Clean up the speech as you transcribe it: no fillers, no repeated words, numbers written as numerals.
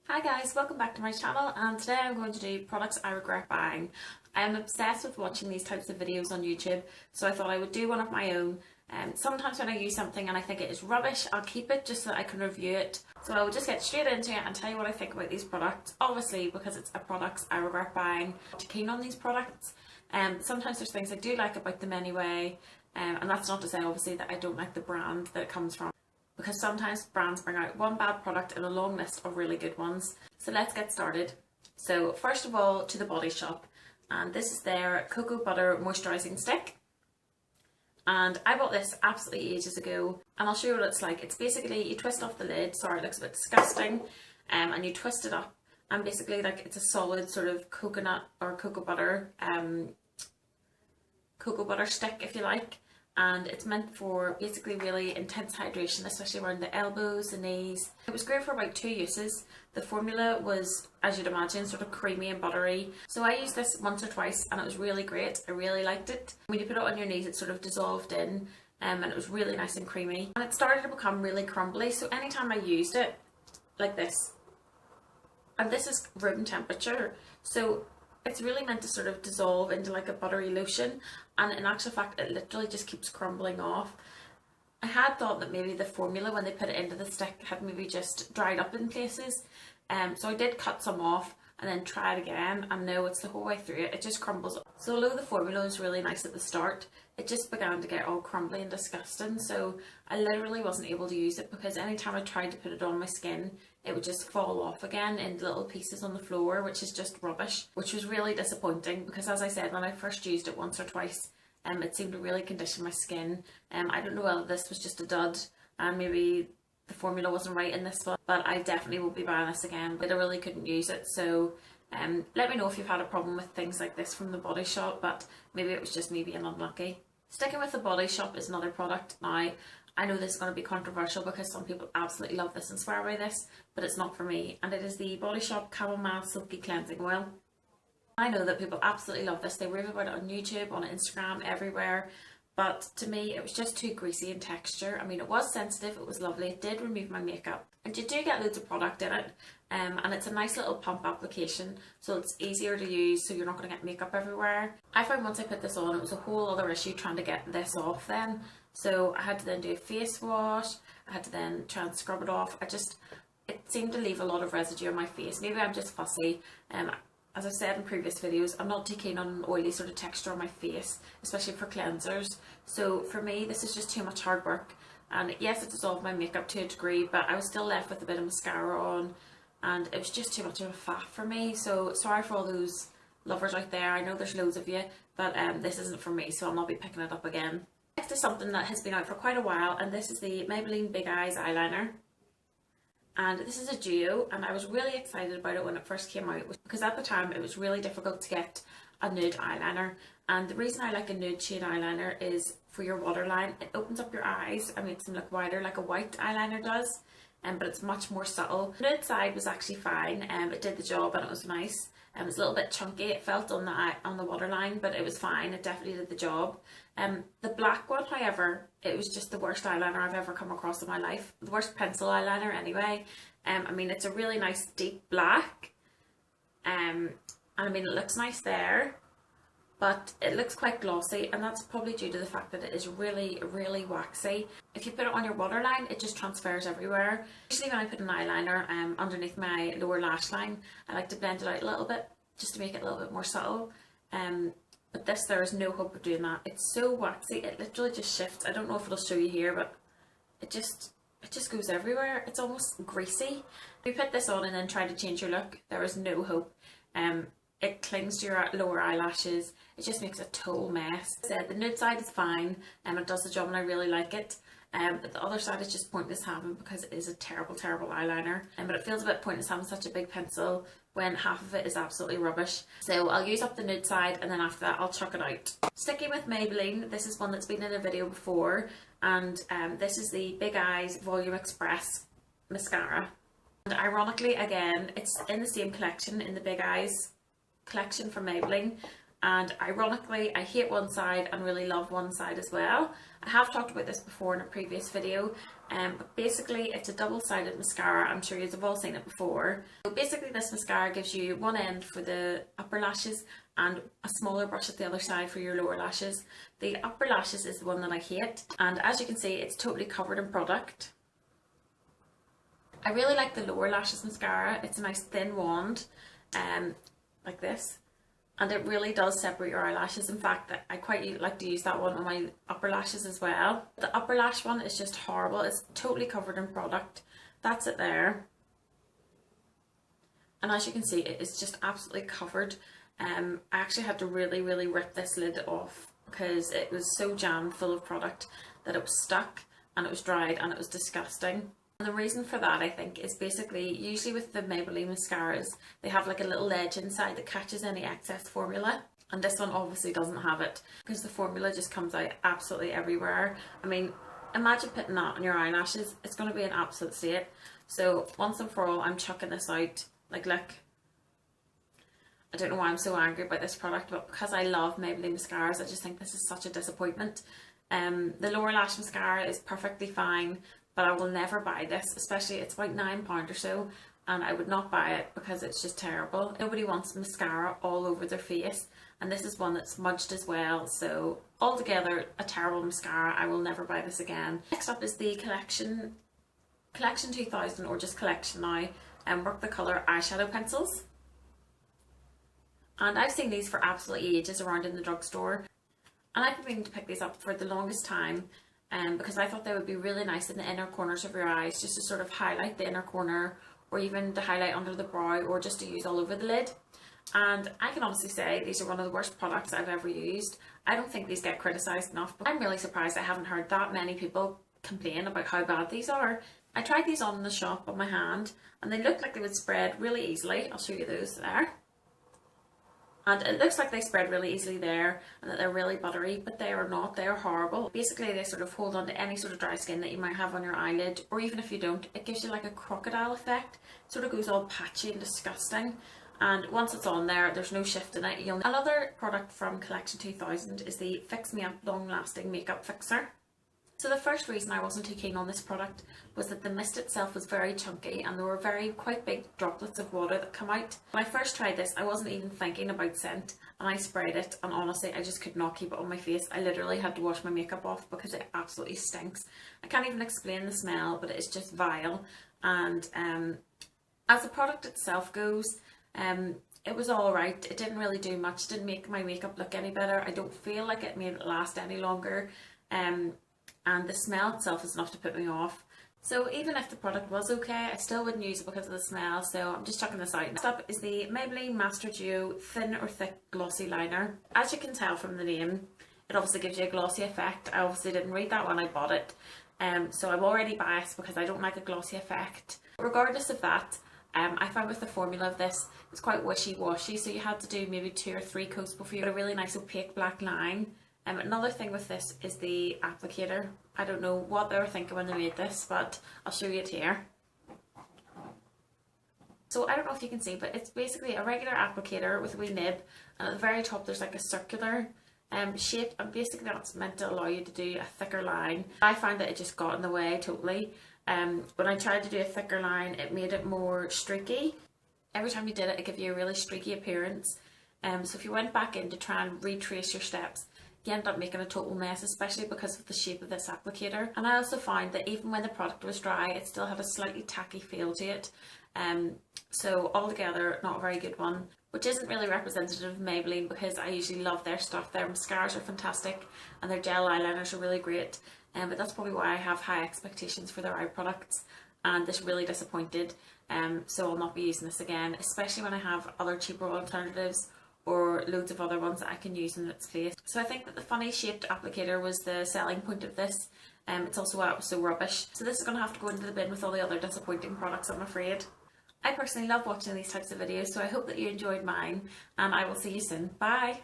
Hi guys, welcome back to my channel, and today I'm going to do products I regret buying. I am obsessed with watching these types of videos on YouTube, so I thought I would do one of my own. Sometimes when I use something and I think it is rubbish, I'll keep it just so that I can review it. So I will just get straight into it and tell you what I think about these products, obviously because it's a products I regret buying. I'm not too keen on these products. Sometimes there's things I do like about them anyway, and that's not to say obviously that I don't like the brand that it comes from, because sometimes brands bring out one bad product in a long list of really good ones. So let's get started. So first of all, to the Body Shop, and this is their Cocoa Butter Moisturising Stick. And I bought this absolutely ages ago, and I'll show you what it's like. It's basically, you twist off the lid, sorry it looks a bit disgusting, and you twist it up, and basically like it's a solid sort of coconut or cocoa butter stick if you like. And it's meant for basically really intense hydration, especially around the elbows, the knees. It was great for about 2 uses. The formula was, as you'd imagine, sort of creamy and buttery. So I used this once or twice and it was really great. I really liked it. When you put it on your knees, it sort of dissolved in, and it was really nice and creamy. And it started to become really crumbly, so anytime I used it, like this, and this is room temperature, so it's really meant to sort of dissolve into like a buttery lotion, and in actual fact it literally just keeps crumbling off. I had thought that maybe the formula when they put it into the stick had maybe just dried up in places, so I did cut some off and then try it again, and no, it's the whole way through it just crumbles. So although the formula was really nice at the start, it just began to get all crumbly and disgusting, so I literally wasn't able to use it, because anytime I tried to put it on my skin it would just fall off again in little pieces on the floor, which is just rubbish, which was really disappointing, because as I said, when I first used it once or twice, it seemed to really condition my skin. I don't know whether this was just a dud and maybe the formula wasn't right in this one, but I definitely won't be buying this again, but I really couldn't use it. So let me know if you've had a problem with things like this from the Body Shop, but maybe it was just me being unlucky. Sticking with the Body Shop is another product. Now, I know this is going to be controversial because some people absolutely love this and swear by this, but it's not for me, and it is the Body Shop Chamomile Silky Cleansing Oil. I know that people absolutely love this. They rave about it on YouTube, on Instagram, everywhere, but to me it was just too greasy in texture. I mean, it was sensitive, it was lovely, it did remove my makeup, and you do get loads of product in it, and it's a nice little pump application, so it's easier to use, so you're not going to get makeup everywhere. I found once I put this on, it was a whole other issue trying to get this off then. So I had to then do a face wash, I had to then try and scrub it off. It seemed to leave a lot of residue on my face. Maybe I'm just fussy. As I've said in previous videos, I'm not too keen on an oily sort of texture on my face, especially for cleansers. So for me, this is just too much hard work. And yes, it dissolved my makeup to a degree, but I was still left with a bit of mascara on, and it was just too much of a faff for me. So sorry for all those lovers out there. I know there's loads of you, but this isn't for me, so I'll not be picking it up again. Next is something that has been out for quite a while, and this is the Maybelline Big Eyes eyeliner. And this is a duo, and I was really excited about it when it first came out, because at the time it was really difficult to get a nude eyeliner. And the reason I like a nude shade eyeliner is for your waterline. It opens up your eyes and makes them look wider like a white eyeliner does, but it's much more subtle. The nude side was actually fine, it did the job and it was nice. It was a little bit chunky, it felt on the waterline, but it was fine, it definitely did the job. The black one, however, it was just the worst eyeliner I've ever come across in my life. The worst pencil eyeliner anyway. I mean, it's a really nice deep black, and I mean it looks nice there, but it looks quite glossy, and that's probably due to the fact that it is really, really waxy. If you put it on your waterline, it just transfers everywhere. Usually when I put an eyeliner underneath my lower lash line, I like to blend it out a little bit, just to make it a little bit more subtle. But this, there is no hope of doing that. It's so waxy, it literally just shifts. I don't know if it'll show you here, but it just goes everywhere. It's almost greasy. If you put this on and then try to change your look, there is no hope. It clings to your lower eyelashes. It just makes a total mess. So the nude side is fine, and it does the job and I really like it. But the other side is just pointless having, because it is a terrible, terrible eyeliner. But it feels a bit pointless having such a big pencil when half of it is absolutely rubbish. So I'll use up the nude side, and then after that I'll chuck it out. Sticking with Maybelline, this is one that's been in a video before, and this is the Big Eyes Volume Express Mascara. And ironically, again, it's in the same collection, in the Big Eyes collection from Maybelline, and ironically I hate one side and really love one side as well. I have talked about this before in a previous video, but basically it's a double-sided mascara. I'm sure you've all seen it before. So basically this mascara gives you one end for the upper lashes and a smaller brush at the other side for your lower lashes. The upper lashes is the one that I hate, and as you can see it's totally covered in product. I really like the lower lashes mascara. It's a nice thin wand, like this, and it really does separate your eyelashes. In fact, I quite like to use that one on my upper lashes as well. The upper lash one is just horrible. It's totally covered in product. That's it there. And as you can see, it is just absolutely covered. I actually had to really rip this lid off because it was so jammed full of product that it was stuck and it was dried and it was disgusting. And the reason for that, I think, is basically usually with the Maybelline mascaras they have like a little ledge inside that catches any excess formula, and this one obviously doesn't have it because the formula just comes out absolutely everywhere. I mean, imagine putting that on your eyelashes. It's going to be an absolute state. So once and for all, I'm chucking this out. Like, look, I don't know why I'm so angry about this product, but because I love Maybelline mascaras, I just think this is such a disappointment. The lower lash mascara is perfectly fine, but I will never buy this, especially it's about £9 or so, and I would not buy it because it's just terrible. Nobody wants mascara all over their face, and this is one that's smudged as well, so altogether a terrible mascara. I will never buy this again. Next up is the Collection 2000, or just Collection now, Work the Colour eyeshadow pencils. And I've seen these for absolutely ages around in the drugstore, and I've been meaning to pick these up for the longest time. Because I thought they would be really nice in the inner corners of your eyes, just to sort of highlight the inner corner, or even to highlight under the brow, or just to use all over the lid. And I can honestly say these are one of the worst products I've ever used. I don't think these get criticised enough, but I'm really surprised I haven't heard that many people complain about how bad these are. I tried these on in the shop on my hand, and they looked like they would spread really easily. I'll show you those there. And it looks like they spread really easily there and that they're really buttery, but they are not. They are horrible. Basically, they sort of hold on to any sort of dry skin that you might have on your eyelid, or even if you don't, it gives you like a crocodile effect. It sort of goes all patchy and disgusting. And once it's on there, there's no shift in it. Another product from Collection 2000 is the Fix Me Up Long Lasting Makeup Fixer. So the first reason I wasn't too keen on this product was that the mist itself was very chunky and there were quite big droplets of water that come out. When I first tried this, I wasn't even thinking about scent, and I sprayed it, and honestly I just could not keep it on my face. I literally had to wash my makeup off because it absolutely stinks. I can't even explain the smell, but it's just vile. And as the product itself goes, it was alright. It didn't really do much. It didn't make my makeup look any better. I don't feel like it made it last any longer. And the smell itself is enough to put me off. So even if the product was okay, I still wouldn't use it because of the smell, so I'm just chucking this out. Next up is the Maybelline Master Duo Thin or Thick Glossy Liner. As you can tell from the name, it obviously gives you a glossy effect. I obviously didn't read that when I bought it, so I'm already biased because I don't like a glossy effect. Regardless of that, I found with the formula of this, it's quite wishy-washy, so you had to do maybe 2 or 3 coats before you got a really nice opaque black line. Another thing with this is the applicator. I don't know what they were thinking when they made this, but I'll show you it here. So I don't know if you can see, but it's basically a regular applicator with a wee nib, and at the very top there's like a circular shape, and basically that's meant to allow you to do a thicker line. I found that it just got in the way totally. When I tried to do a thicker line, it made it more streaky. Every time you did it, it gave you a really streaky appearance. So if you went back in to try and retrace your steps, you end up making a total mess, especially because of the shape of this applicator. And I also found that even when the product was dry, it still had a slightly tacky feel to it. So altogether, not a very good one, which isn't really representative of Maybelline because I usually love their stuff. Their mascaras are fantastic and their gel eyeliners are really great. But that's probably why I have high expectations for their eye products, and this really disappointed. So I'll not be using this again, especially when I have other cheaper alternatives or loads of other ones that I can use in its place. So I think that the funny shaped applicator was the selling point of this. It's also why it was so rubbish. So this is going to have to go into the bin with all the other disappointing products, I'm afraid. I personally love watching these types of videos, so I hope that you enjoyed mine, and I will see you soon. Bye!